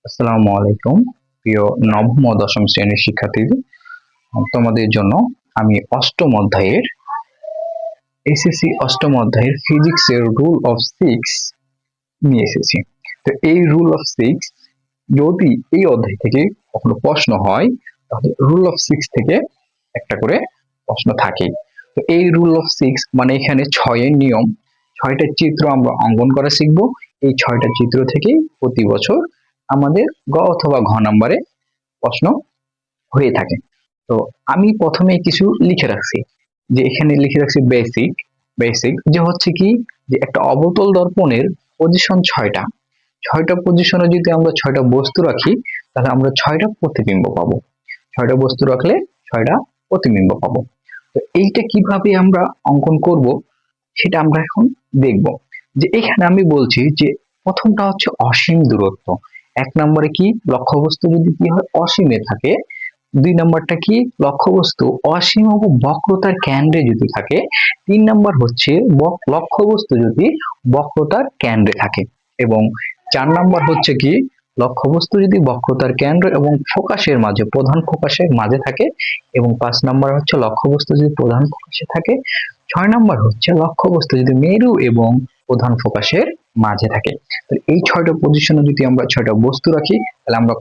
আসসালামু আলাইকুম প্রিয় নবম ও দশম শ্রেণীর শিক্ষার্থীদের। তোমাদের জন্য আমি অষ্টম অধ্যায়ের এসএসসি অষ্টম অধ্যায়ের ফিজিক্সের রুল অফ সিক্স নিয়ে এসেছি। তো এই রুল অফ সিক্স যদি এই অধ্যায় থেকে কখনো প্রশ্ন হয় তাহলে রুল অফ সিক্স থেকে একটা করে প্রশ্ন থাকে। তো এই রুল অফ সিক্স মানে এখানে ছয়ের নিয়ম, ছয়টা চিত্র আমরা অঙ্কন করা শিখবো। এই ছয়টা চিত্র থেকেই প্রতি বছর আমাদের গ অথবা ঘ নাম্বারে প্রশ্ন হয়ে থাকে। তো আমি প্রথমে কিছু লিখে রাখছি, যে এখানে লিখে রাখছি বেসিক। বেসিক যে হচ্ছে কি, যে একটা অবতল দর্পণের পজিশন ছয়টা, ছয়টা পজিশনে যদি আমরা ছয়টা বস্তু রাখি তাহলে আমরা ছয়টা প্রতিবিম্ব পাবো। ছয়টা বস্তু রাখলে ছয়টা প্রতিবিম্ব পাবো। তো এইটা কিভাবে আমরা অঙ্কন করব সেটা আমরা এখন দেখব। যে এখানে আমি বলছি যে প্রথমটা হচ্ছে অসীম দূরত্ব। এক নম্বরে কি, লক্ষ্যবস্তু যদি কি হয় অসীমে থাকে। দুই নম্বরটা কি, লক্ষ্যবস্তু অসীম ও বক্রতার কেন্দ্রে যদি থাকে। তিন নম্বর হচ্ছে লক্ষ্যবস্তু যদি বক্রতার কেন্দ্রে থাকে। এবং চার নম্বর হচ্ছে কি, লক্ষ্যবস্তু যদি বক্রতার কেন্দ্র এবং ফোকাসের মাঝে, প্রধান ফোকাসের মাঝে থাকে। এবং পাঁচ নম্বর হচ্ছে লক্ষ্যবস্তু যদি প্রধান ফোকাসে থাকে। ছয় নম্বর হচ্ছে লক্ষ্যবস্তু যদি মেরু এবং প্রধান ফোকাসের মাঝে থাকে। তাহলে এই ছয়টা পজিশনে যদি আমরা ছয়টা বস্তু রাখি তাহলে আমরা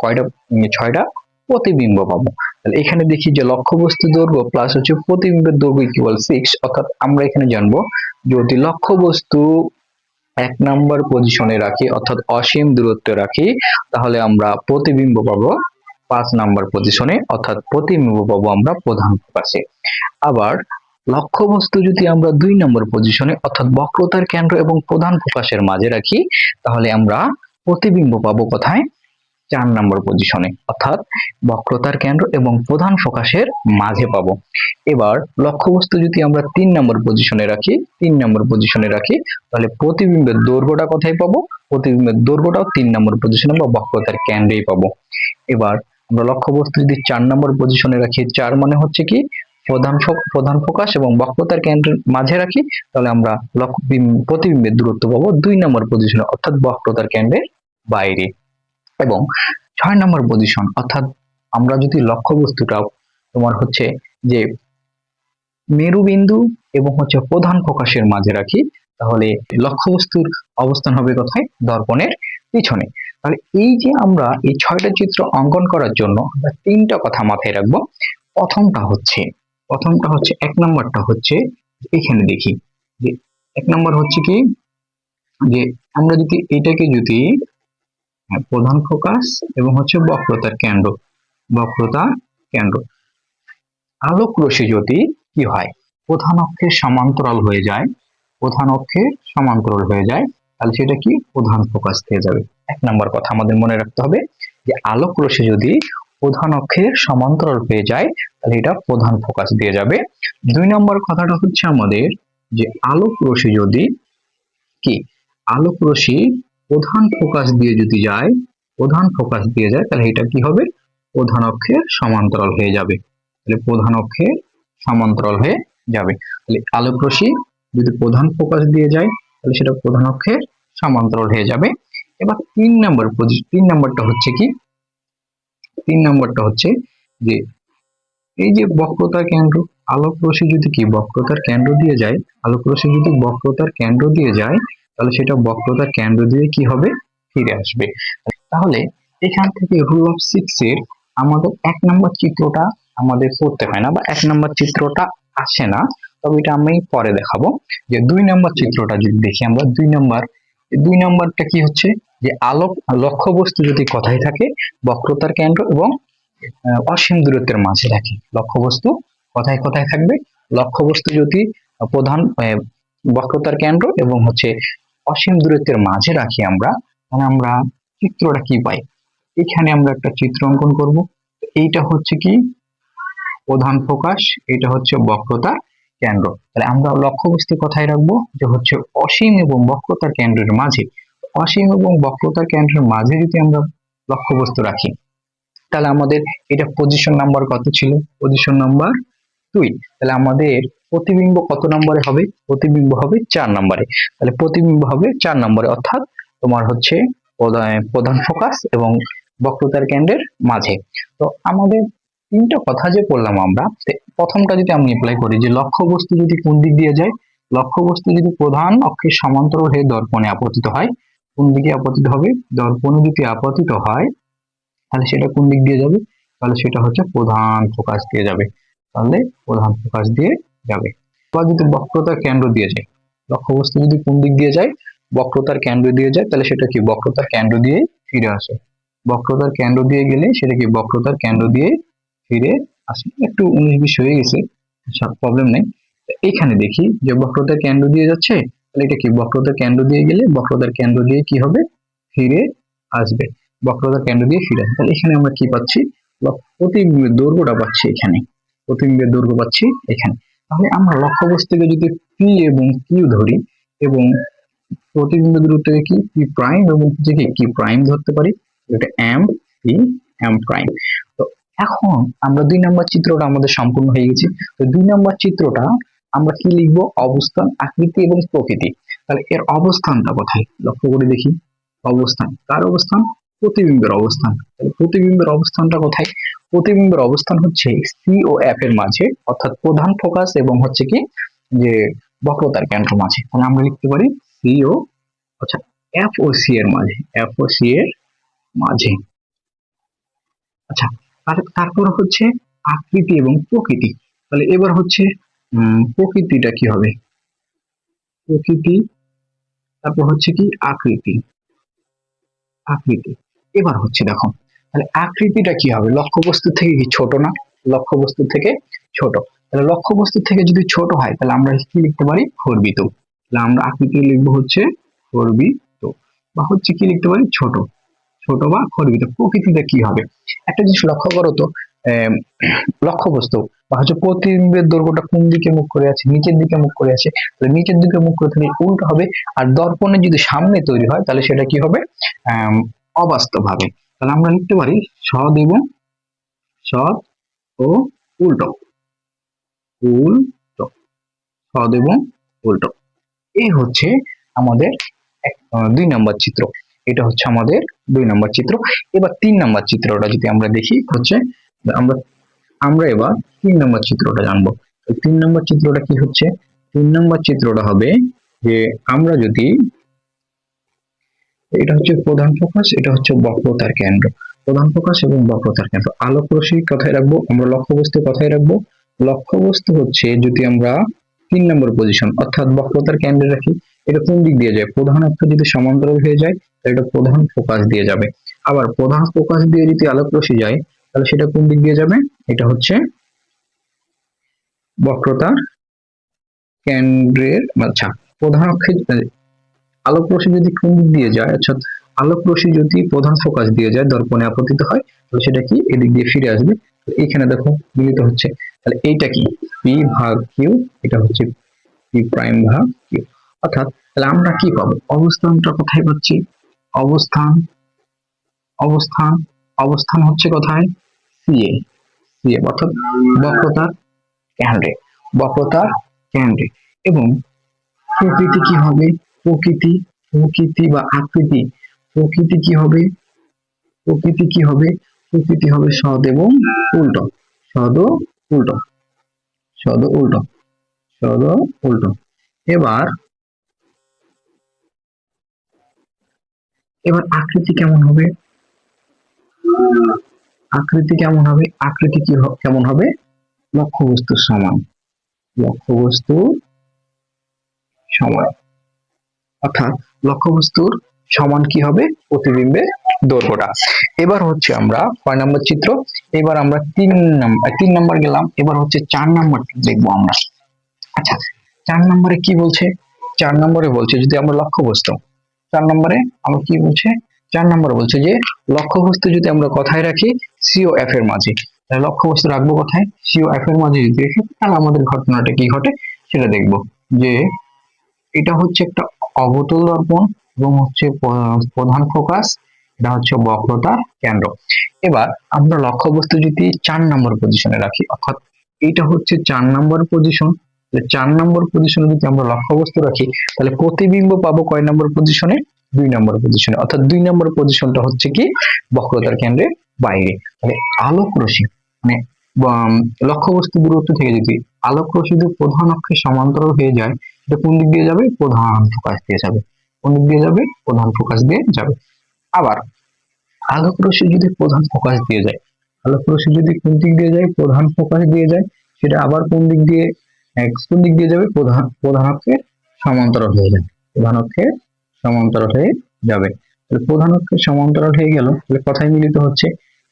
ছয়টা প্রতিবিম্ব পাবো। তাহলে এখানে দেখি যে লক্ষ্যবস্তু দৈর্ঘ্য প্লাস হচ্ছে প্রতিবিম্বের দৈর্ঘ্য ইকুয়াল 6। অর্থাৎ আমরা এখানে জানবো যদি লক্ষ্যবস্তু এক নাম্বার পজিশনে রাখি অর্থাৎ অসীম দূরত্বে রাখি তাহলে আমরা প্রতিবিম্ব পাবো 5 নাম্বার পজিশনে, অর্থাৎ প্রতিবিম্ব পাবো আমরা প্রধান ফোকাসে। আবার লক্ষ্যবস্তু যদি আমরা 2 নম্বর পজিশনে অর্থাৎ বক্রতার কেন্দ্র এবং প্রধান ফোকাসের মাঝে রাখি তাহলে আমরা প্রতিবিম্ব পাবো কোথায়, 4 নম্বর পজিশনে, অর্থাৎ বক্রতার কেন্দ্র এবং প্রধান ফোকাসের মাঝে পাবো। এবার লক্ষ্যবস্তু যদি আমরা 3 নম্বর পজিশনে রাখি, 3 নম্বর পজিশনে রাখি তাহলে প্রতিবিম্বের দৈর্ঘ্যটা কোথায় পাবো, প্রতিবিম্বের দৈর্ঘ্যটাও 3 নম্বর পজিশনে বা বক্রতার কেন্দ্রেই পাবো। এবার আমরা লক্ষ্যবস্তু যদি 4 নম্বর পজিশনে রাখি, 4 মানে হচ্ছে কি প্রধান ফোকাস এবং বক্রতার কেন্দ্রের মাঝে রাখি তাহলে আমরা প্রতিবিম্বের দূরত্ব পাবো 2 নম্বর পজিশনে অর্থাৎ বক্রতার কেন্দ্রের বাইরে। এবং 6 নম্বর পজিশন অর্থাৎ আমরা যদি লক্ষ্যবস্তুটা তোমার হচ্ছে যে মেরুবিন্দু এবং হচ্ছে প্রধান ফোকাসের মাঝে রাখি তাহলে লক্ষ্যবস্তুর অবস্থান হবে কোথায়, দর্পণের পিছনে। তাহলে এই যে আমরা এই ছয়টা চিত্র অঙ্কন করার জন্য আমরা তিনটা কথা মাথায় রাখবো। প্রথমটা হচ্ছে 1 নম্বরটা হচ্ছে এখানে দেখি যে 1 নম্বর হচ্ছে কি, যে আমরা যদি এটাকে যদি প্রধান ফোকাস এবং হচ্ছে বক্রতা কেন্দ্র আলোক রশ্মি যদি কি হয় প্রধান অক্ষের সমান্তরাল হয়ে যায়, তাহলে সেটা কি প্রধান ফোকাস দিয়ে যাবে। 1 নম্বর কথা আমাদের মনে রাখতে হবে যে আলোক রশ্মি যদি প্রধান অক্ষের সমান্তরাল হয়ে যায় তাহলে এটা প্রধান ফোকাস দিয়ে যাবে। 2 নম্বর কথাটা হচ্ছে আমাদের যে আলোক রশ্মি যদি কি, আলোক রশ্মি প্রধান ফোকাস দিয়ে যদি যায়, তাহলে এটা কি হবে, প্রধান অক্ষের সমান্তরাল হয়ে যাবে। তাহলে প্রধান অক্ষের সমান্তরাল হয়ে যাবে। তাহলে আলোক রশ্মি যদি প্রধান ফোকাস দিয়ে যায় তাহলে সেটা প্রধান অক্ষের সমান্তরাল হয়ে যাবে। এবার 3 নম্বরটা হচ্ছে কি, 3 নম্বরটা হচ্ছে যে এই যে বক্রতার কেন্দ্র, আলোক রশ্মি যদি কি বক্রতার কেন্দ্র দিয়ে যায়, তাহলে সেটা বক্রতার কেন্দ্র দিয়ে কি হবে, ফিরে আসবে। তাহলে এখান থেকে রুল অফ সিক্স এর আমাদের 1 নম্বর চিত্রটা আমাদের করতে হয় না বা 1 নম্বর চিত্রটা আসে না, তবে এটা আমি পরে দেখাবো। যে 2 নম্বর চিত্রটা যদি দেখি আমরা, 2 নম্বরটা কি হচ্ছে, যে লক্ষ্যবস্তু যদি কোথায় থাকে, বক্রতার কেন্দ্র এবং অসীম দূরত্বের মাঝে থাকে। লক্ষ্যবস্তু কোথায় কোথায় থাকবে, লক্ষ্যবস্তু যদি প্রধান বক্রতার কেন্দ্র এবং হচ্ছে অসীম দূরত্বের মাঝে রাখি আমরা, তাহলে আমরা চিত্রটা কি পাই, এখানে আমরা একটা চিত্র অঙ্কন করব। এইটা হচ্ছে কি প্রধান ফোকাস, এটা হচ্ছে বক্রতার কেন্দ্র। তাহলে আমরা লক্ষ্যবস্তু কোথায় রাখবো, যে হচ্ছে অসীম এবং বক্রতার কেন্দ্রের মাঝে। অসীম এবং বক্রতার কেন্দ্রের মাঝে যদি আমরা লক্ষ্যবস্তু রাখি তাহলে আমাদের এটা পজিশন নাম্বার কত ছিল, পজিশন নাম্বার 2। তাহলে আমাদের প্রতিবিম্ব কত নম্বরে হবে, প্রতিবিম্ব হবে 4 নম্বরে। তাহলে প্রতিবিম্ব হবে 4 নম্বরে, অর্থাৎ তোমার হচ্ছে প্রধান ফোকাস এবং বক্রতার কেন্দ্রের মাঝে। তো আমাদের তিনটা কথা যে বললাম আমরা, প্রথমটা যদি আমি অ্যাপ্লাই করি যে লক্ষ্যবস্তু যদি কোন দিক দিয়ে যায়, লক্ষ্যবস্তু যদি প্রধান অক্ষের সমান্তরাল হয়ে দর্পণে আপতিত হয়, কোন দিকে আপতিত হবে? দর্পণে যদি আপতিত হয় তাহলে সেটা কোন দিক দিয়ে যাবে? তাহলে সেটা হচ্ছে প্রধান ফোকাস দিয়ে যাবে। তাহলে প্রধান ফোকাস দিয়ে যাবে। বা যদি বক্রতার কেন্দ্র দিয়ে যায়, লক্ষ্যবস্তু যদি কোন দিক দিয়ে যায়? বক্রতার কেন্দ্র দিয়ে যায়, তাহলে সেটা কি বক্রতার কেন্দ্র দিয়ে ফিরে আসে। বক্রতার কেন্দ্র দিয়ে গেলে সেটা কি বক্রতার কেন্দ্র দিয়ে ফিরে আসে। একটু 19-20 হয়ে গেছে, প্রবলেম নেই। এখানে দেখি যে বক্রতার কেন্দ্র দিয়ে যাচ্ছে, তাহলে এটা কি বক্রতার কেন্দ্র দিয়ে গেলে বক্রতার কেন্দ্র দিয়ে কি হবে? ফিরে আসবে। বক্রতার কেন্দ্র দিয়ে ফিরে আসবে। তাহলে এখানে আমরা কি পাচ্ছি? প্রতিবিম্বের দৈর্ঘ্যটা পাচ্ছি এখানে, প্রতিবিম্বের দৈর্ঘ্য পাচ্ছি এখানে। তাহলে আমরা লক্ষ্যবস্তুকে যদি পি এবং কিউ ধরি এবং প্রতিবিম্বের দূরত্বকে কি পি প্রাইম এবং কি প্রাইম ধরতে পারি, এটা এম পি এম প্রাইম। তো এখন আমরা 2 নম্বর চিত্রটা আমাদের সম্পূর্ণ হয়ে গেছে। তো 2 নম্বর চিত্রটা আমরা কি লিখবো? অবস্থান, আকৃতি এবং প্রকৃতি। তাহলে এর অবস্থানটা কোথায় লক্ষ্য করে দেখি। অবস্থান, কার অবস্থান? প্রতিবিম্বের অবস্থান। তাহলে প্রতিবিম্বের অবস্থানটা কোথায়? প্রতিবিম্বের অবস্থান হচ্ছে সি ও এফ এর মাঝে, অর্থাৎ প্রধান ফোকাস এবং হচ্ছে কি যে বক্রতার কেন্দ্র মাঝে। তাহলে আমরা লিখতে পারি সি ও, আচ্ছা, এফ ও সি এর মাঝে, এফ ও সি এর মাঝে। আচ্ছা, তারপর হচ্ছে আকৃতি এবং প্রকৃতি। তাহলে এবার হচ্ছে প্রকৃতিটা কি হবে? প্রকৃতি, তারপর হচ্ছে কি আকৃতি, আকৃতি। এবার হচ্ছে দেখো, তাহলে আকৃতিটা কি হবে? লক্ষ্যবস্তু থেকে কি ছোট না? লক্ষ্যবস্তু থেকে ছোট। তাহলে লক্ষ্যবস্তু থেকে যদি ছোট হয় তাহলে আমরা কি লিখতে পারি? ফর্বিত। তাহলে আমরা আকৃতি লিখবো হচ্ছে ফর্বিত, বা হচ্ছে কি লিখতে পারি? ছোট, ছোট বা ফর্বিত। প্রকৃতিটা কি হবে? একটা জিনিস লক্ষ্য করো তো, লক্ষ্যবস্তু বা হচ্ছে প্রতিবিম্বের দৈর্ঘ্যটা কোন দিকে মুখ করে আছে? নিচের দিকে মুখ করে আছে। তাহলে নিচের দিকে মুখ করে থাকলে উল্টো হবে। আর দর্পণে যদি সামনে তৈরি হয় তাহলে সেটা কি হবে? অবাস্তব হবে। তাহলে আমরা লিখতে পারি সৎ এবং সৎ ও উল্টো, উল্টো, সৎ এবং উল্টো। এই হচ্ছে আমাদের 2 নম্বর চিত্র। এটা হচ্ছে আমাদের 2 নম্বর চিত্র। এবার 3 নম্বর চিত্রটা যদি আমরা দেখি হচ্ছে, আমরা আমরা এবার 3 নম্বর চিত্রটা জানবো। 3 নম্বর চিত্রটা কি হচ্ছে? 3 নম্বর চিত্রটা হবে যে আমরা যদি, এটা হচ্ছে প্রধান ফোকাস, এটা হচ্ছে বক্রতার কেন্দ্র। প্রধান ফোকাস এবং বক্রতার কেন্দ্র। আলোক রশ্মি কথায় রাখবো, আমরা লক্ষ্যবস্তু কথায় রাখবো। লক্ষ্যবস্তু হচ্ছে যদি আমরা 3 নম্বর পজিশন অর্থাৎ বক্রতার কেন্দ্রে রাখি, এটা কোন দিক দিয়ে যায়? প্রধান অক্ষ যদি সমান্তরাল হয়ে যায় তাহলে এটা প্রধান ফোকাস দিয়ে যাবে। আবার প্রধান ফোকাস দিয়ে যদি আলোক রশ্মি যায় তাহলে সেটা কোন দিক দিয়ে যাবে? এটা হচ্ছে বক্রতার কেন্দ্রের, আচ্ছা, প্রধান অক্ষে আলোক রশ্মি যদি কোন দিক দিয়ে যায়, আচ্ছা, আলোক রশ্মি যদি প্রধান ফোকাস দিয়ে যায়, দর্পণে আপতিত হয়, তাহলে সেটা কি এদিক দিয়ে ফিরে আসবে। এখানে দেখো মিলিত হচ্ছে। তাহলে এইটা কি? পি ভাগ কিউ, এটা হচ্ছে পি প্রাইম ভাগ কিউ। অর্থাৎ তাহলে আমরা কি পাবো? অবস্থানটা কোথায় পাচ্ছি? অবস্থান, অবস্থান, অবস্থান হচ্ছে কোথায়? সিএ, সিএ অর্থাৎ বক্রতার কেন্দ্রে, বক্রতার কেন্দ্রে। এবং প্রকৃতি কি হবে? প্রকৃতি, প্রকৃতি বা আকৃতি, প্রকৃতি কি হবে? প্রকৃতি কি হবে? প্রকৃতি হবে সদ এবং উল্টো, সদ ও উল্টো, সদ ও উল্টো, সদ ও উল্টো। এবার এবার আকৃতি কেমন হবে? আকৃতি কেমন হবে? আকৃতি কি কেমন হবে? লক্ষ্যবস্তুর সমান, লক্ষ্যবস্তুর সমান। অর্থাৎ লক্ষ্যবস্তুর সমান কি হবে? প্রতিবিম্বের দৈর্ঘ্যটা। এবার হচ্ছে আমরা 6 নম্বর চিত্র। এবার আমরা 3 নম্বর গেলাম। এবার হচ্ছে 4 নম্বর দেখবো আমরা। আচ্ছা, 4 নম্বরে কি বলছে? 4 নম্বরে বলছে যদি আমরা লক্ষ্যবস্তু, 4 নম্বরে আমরা কি বলছে? 4 নম্বরে বলছে যে লক্ষ্যবস্তু যদি আমরা কোথায় রাখি? সি ও এফ এর মাঝে। তাহলে লক্ষ্যবস্তু রাখবো কোথায়? সি ও এফ এর মাঝে যদি রাখি তাহলে আমাদের ঘটনাটা কি ঘটে সেটা দেখবো। যে এটা হচ্ছে একটা অবতল দর্পণ এবং হচ্ছে প্রধান ফোকাস, এটা হচ্ছে বক্রতার কেন্দ্র। এবার আমরা লক্ষ্যবস্তু যদি 4 নম্বর পজিশনে রাখি, অর্থাৎ এটা হচ্ছে 4 নম্বর পজিশন, 4 নম্বর পজিশনে যদি আমরা লক্ষ্যবস্তু রাখি তাহলে প্রতিবিম্ব পাবো কয় নম্বর পজিশনে? 2 নম্বর পজিশনে, অর্থাৎ 2 নম্বর পজিশনটা হচ্ছে কি বক্রতার কেন্দ্রের বাইরে। তাহলে আলোক রশ্মি মানে লক্ষ্যবস্তু দূরত্ব থেকে যদি আলোক রশ্মি যদি প্রধান অক্ষের সমান্তরাল হয়ে যায়, এটা কোন দিক দিয়ে যাবে? প্রধান ফোকাস দিয়ে যাবে। কোন দিক দিয়ে যাবে? প্রধান ফোকাস দিয়ে যাবে। আবার আলোক রশ্মি যদি প্রধান ফোকাস দিয়ে যায়, আলোক রশ্মি যদি কোন দিক দিয়ে যায়? প্রধান ফোকাস দিয়ে যায়, সেটা আবার কোন দিক দিয়ে যাবে? প্রধান অক্ষের সমান্তরাল হয়ে যাবে। প্রধান অক্ষের সমান্তরাল হয়ে যাবে। প্রধান অক্ষের সমান্তরাল হয়ে গেল, তাহলে কোথায় মিলিত হচ্ছে?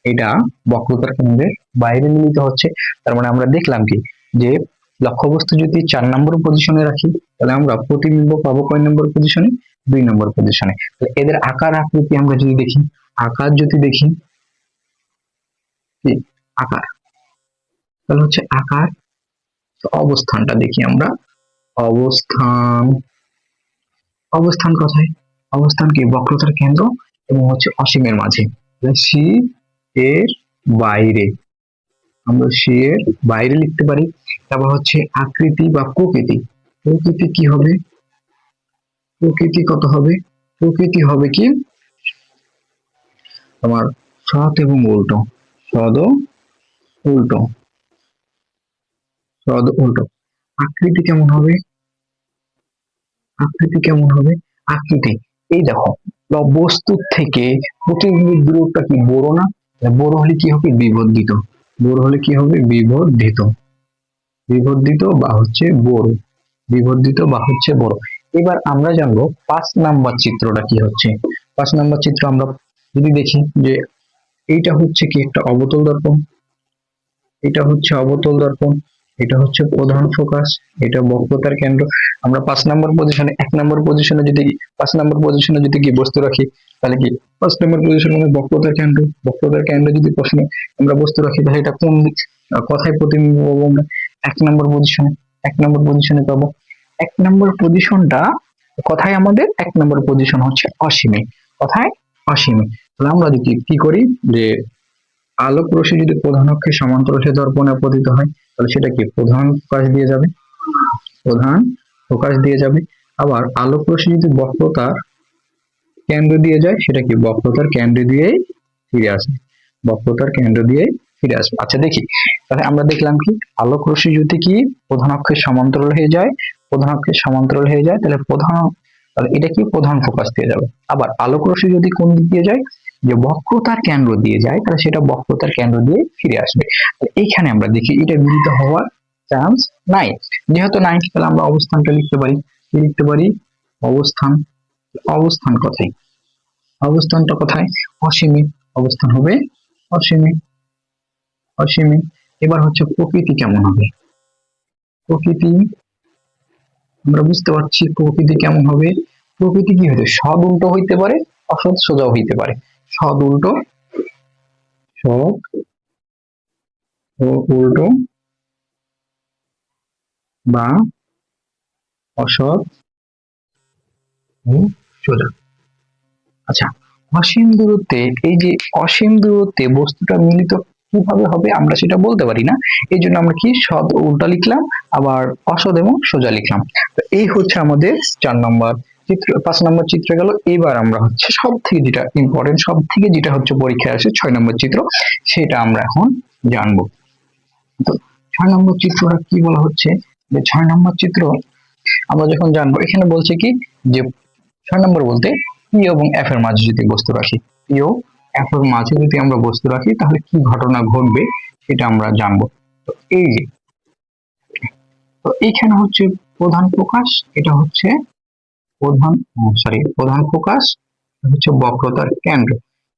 এটা বক্রতার কেন্দ্রের বাইরে মিলিত হচ্ছে। তার মানে আমরা দেখলাম কি যে লক্ষ্যবস্তু যদি 4 নম্বর পজিশনে রাখি, তাহলে আমরা প্রতিবিম্ব পাবো কয় নম্বর পজিশনে? 2 নম্বর পজিশনে। এদের আকার আকৃতি আমরা যদি দেখি, আকার যদি দেখি কি আকার, তাহলে হচ্ছে আকার। অবস্থানটা দেখি আমরা, অবস্থান কোথায়? অবস্থান কি বক্রতার কেন্দ্র এবং হচ্ছে অসীমের মাঝে। সি এর বাইরে, আমরা সি এর বাইরে লিখতে পারি। তারপর হচ্ছে আকৃতি বা প্রকৃতি, প্রকৃতি কি হবে? প্রকৃতি কত হবে? প্রকৃতি হবে কি তোমার সৎ এবং উল্টো, সদ উল্টো, সদ উল্টো। আকৃতি কেমন হবে? আকৃতি কেমন হবে? আকৃতি এই দেখো, বস্তুর থেকে প্রতিবিম্বের দূরত্বটা কি বড় না? বড় হলে কি হবে? বিবর্ধিত। বড় হলে কি হবে? বিবর্ধিত। বিবর্ধিত বা হচ্ছে বড়, বিবর্ধিত বা হচ্ছে বড়। এবার আমরা জানবো 5 নাম্বার চিত্রটা কি হচ্ছে। 5 নাম্বার চিত্র আমরা যদি দেখি যে এইটা হচ্ছে কি একটা অবতল দর্পণ, এটা হচ্ছে অবতল দর্পণ, এটা হচ্ছে প্রধান ফোকাস, এটা বক্রতার কেন্দ্র। আমরা 5 নম্বর পজিশনে 1 নম্বর পজিশনে যদি 5 নম্বর পজিশনে যদি কি বস্তু রাখি, তাহলে কি 5 নম্বর পজিশনে মানে বক্রতার কেন্দ্র, বক্রতার কেন্দ্রে যদি প্রশ্নে আমরা বস্তু রাখি, তাহলে এটা কোন কথায় প্রতিবিম্ব পাবো আমরা? 1 নম্বর পজিশনে, 1 নম্বর পজিশনে পাবো। 1 নম্বর পজিশনটা কথায় আমাদের 1 নম্বর পজিশন হচ্ছে অসীমে, কথায় অসীমে। তাহলে আমরা যদি কি করি যে আলোক রশ্মি যদি প্রধান অক্ষের সমান্তরালে দর্পণে পতিত হয়, তাহলে সেটা কি প্রধান ফোকাস দিয়ে যাবে, প্রধান ফোকাস দিয়ে যাবে। আবার আলোক রশ্মি যদি বক্রতার কেন্দ্র দিয়ে যায়, সেটা কি বক্রতার কেন্দ্র দিয়েই ফিরে আসবে, বক্রতার কেন্দ্র দিয়েই ফিরে আসবে। আচ্ছা দেখি, তাহলে আমরা দেখলাম কি আলোক রশ্মি যদি কি প্রধান অক্ষের সমান্তরাল হয়ে যায়, প্রধান অক্ষের সমান্তরাল হয়ে যায়, তাহলে তাহলে এটা কি প্রধান ফোকাস দিয়ে যাবে। আবার আলোক রশ্মি যদি কোন দিক দিয়ে যায়? যে বক্রতার কেন্দ্র দিয়ে যায়, তাহলে সেটা বক্রতার কেন্দ্র দিয়ে ফিরে আসবে। এইখানে আমরা দেখি এটা মিলিত হওয়ার চান্স নাই। যেহেতু নাই, তাহলে আমরা অবস্থানটা লিখতে পারি। কি লিখতে পারি? অবস্থান। অবস্থান কোথায়? অবস্থানটা কোথায়? অসীমে। অবস্থান হবে অসীমে, অসীমে। এবার হচ্ছে প্রকৃতি কেমন হবে? প্রকৃতি আমরা বুঝতে পারছি প্রকৃতি কেমন হবে। প্রকৃতি কি হতে? সদ উল্টো হইতে পারে, অসৎ সোজাও হইতে পারে। সদ উল্টো, সদ ও উল্টো বা অসৎ ও সোজা। আচ্ছা, অসীম দূরত্বে, এই যে অসীম দূরত্বে বস্তুটা মিলিত কিভাবে হবে আমরা সেটা বলতে পারি না, এই জন্য আমরা কি সদ ও উল্টা লিখলাম, আবার অসৎ এবং সোজা লিখলাম। তো এই হচ্ছে আমাদের 4 নম্বর চিত্র। 5 নম্বর চিত্র গেল। এবার আমরা হচ্ছে সব থেকে যেটা ইম্পর্টেন্ট, সব থেকে যেটা হচ্ছে পরীক্ষায় আসে 6 নম্বর চিত্র, সেটা আমরা এখন জানবো। তো 6 নম্বর চিত্রটা কি বলা হচ্ছে? যে 6 নম্বর চিত্র আমরা যখন জানবো, এখানে বলছে কি যে 6 নম্বর বলতে পি এবং এফ এর মাঝে যদি বস্তু রাখি, পি ও এফ এর মাঝে যদি আমরা বস্তু রাখি, তাহলে কি ঘটনা ঘটবে সেটা আমরা জানবো। তো এই যে, তো এইখানে হচ্ছে প্রধান প্রকাশ, এটা হচ্ছে প্রধান প্রকাশ হচ্ছে বক্রতার কেন্দ্র।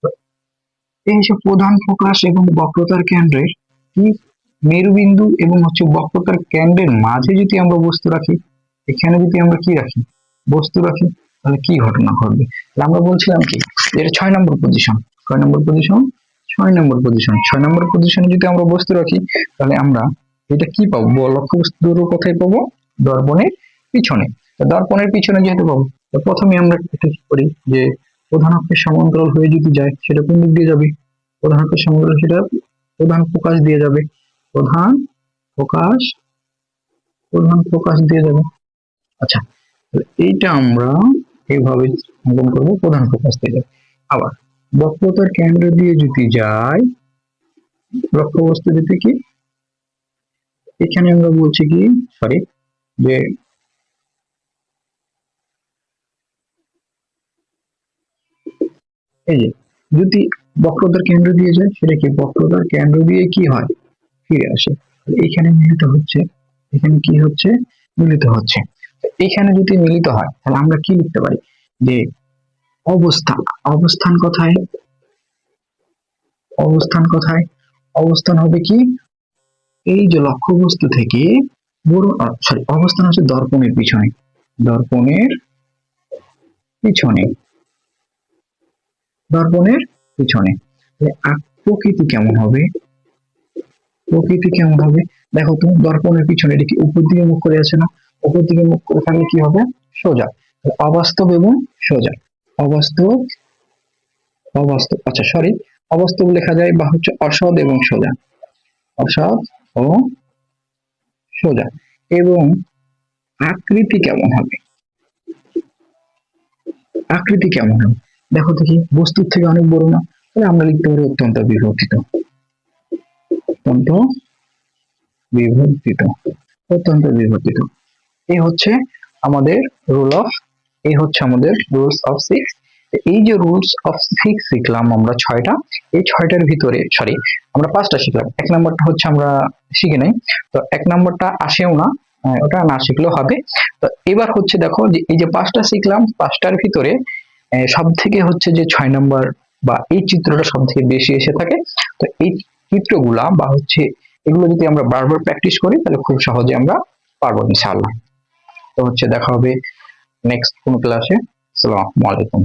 তো এই যে প্রধান প্রকাশ এবং বক্রতার কেন্দ্রের কি মেরুবিন্দু এবং হচ্ছে বক্রতার কেন্দ্রের মাঝে যদি আমরা বস্তু রাখি, এখানে যদি আমরা কি রাখি? বস্তু রাখি, তাহলে কি ঘটনা ঘটবে? তাহলে আমরা বলছিলাম কি এটা 6 নম্বর পজিশন। কয় নম্বর পজিশন? 6 নম্বর পজিশন। 6 নম্বর পজিশনে যদি আমরা বস্তু রাখি, তাহলে আমরা এটা কি পাবো? লক্ষ্যবস্তু দূর কোথায় পাবো? দর্পণের পিছনে। তো দর্পণের পিছনে যেহেতু পাবো, তো প্রথমে আমরা এটা কি করি যে প্রধান অক্ষের সমান্তরাল হয়ে যদি যায়, সেটা কোন দিক দিয়ে যাবে? প্রধান অক্ষের সমান্তরাল, সেটা প্রধান ফোকাস দিয়ে যাবে। প্রধান ফোকাস, প্রধান ফোকাস দিয়ে যাবে। আচ্ছা, এইটা আমরা এইভাবে অঙ্কন করবো, প্রধান ফোকাস থেকে। আবার বক্রতার কেন্দ্র দিয়ে যদি যায়, লক্ষ্যবস্তু যদি কি, এখানে আমরা বলছি কি, সরি, যে এই যে যদি বক্রতার কেন্দ্র দিয়ে যায়, সেটা কি বক্রতার কেন্দ্র দিয়ে কি হয়, ফিরে আসে। এখানে মিলিত হচ্ছে, এখানে কি হচ্ছে, মিলিত হচ্ছে। এখানে যদি মিলিত হয় তাহলে আমরা কি লিখতে পারি, যে অবস্থান, অবস্থান কোথায়, অবস্থান কোথায়, অবস্থান হবে কি, এই যে লক্ষ্যবস্তু থেকে বড়, সরি, অবস্থান হচ্ছে দর্পণের পিছনে, দর্পণের পিছনে, দর্পণের পিছনে। প্রকৃতি কেমন হবে, প্রকৃতি কেমন হবে, দেখো তো দর্পণের পিছনে এটা কি উপর দিকে মুখ করে আছে না, উপর দিকে মুখ করে থাকলে কি হবে, সোজা। অবাস্তব এবং সোজা, অবাস্তব, অবাস্তব, আচ্ছা সরি, অবাস্তব লেখা যায় বা হচ্ছে অসৎ এবং সোজা, অসৎ ও সোজা। এবং আকৃতি কেমন হবে, আকৃতি কেমন হবে, দেখো দেখি বস্তুর থেকে অনেক বড় না, তাহলে আমরা লিখতে পারি অত্যন্ত বিবর্তিত, অত্যন্ত বিবর্তিত, অত্যন্ত বিবর্তিত। এই হচ্ছে আমাদের রুল অফ, এই হচ্ছে আমাদের রুলস অফ সিক্স। এই যে রুলস অফ সিক্স শিখলাম আমরা ছয়টা, এই ছয়টার ভিতরে, সরি, আমরা পাঁচটা শিখলাম, এক নাম্বারটা হচ্ছে আমরা শিখে নাই, তো এক নাম্বারটা আসেও না, ওটা না শিখলেও হবে। তো এবার হচ্ছে দেখো যে এই যে পাঁচটা শিখলাম, পাঁচটার ভিতরে সব থেকে হচ্ছে যে 6 নাম্বার বা এই চিত্রটা সব থেকে বেশি এসে থাকে। তো এই চিত্রগুলা বা হচ্ছে এগুলো যদি আমরা বারবার প্র্যাকটিস করি তাহলে খুব সহজে আমরা পারবো ইনশাআল্লাহ। তো হচ্ছে দেখা হবে নেক্সট কোন ক্লাসে। আসসালামু আলাইকুম।